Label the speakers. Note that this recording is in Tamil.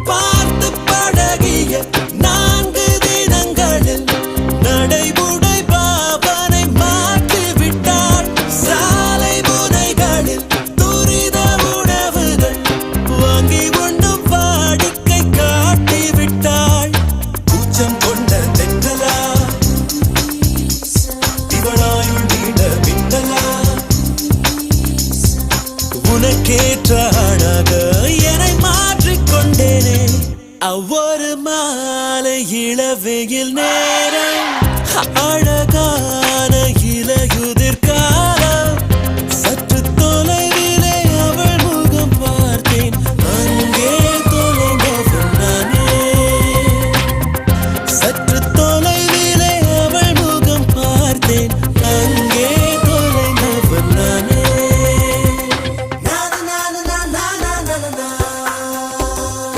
Speaker 1: பார்த்து பழகிய 4 தினங்களில் நடைமுறை பாவனை மாற்றி விட்டாள். சாலை முனைகளில் துரித உணவுகள் வாங்கி உண்ணும் வாடிக்கை காட்டி விட்டாள். கூச்சம் கொண்ட தென்றலா இவளாயுள் நீண்ட மின்னலா உனக்கேற்ற அழக என்னை மாற்றிக்கொண்டேனே. ஒவ்வொரு மாலை இளவெயில்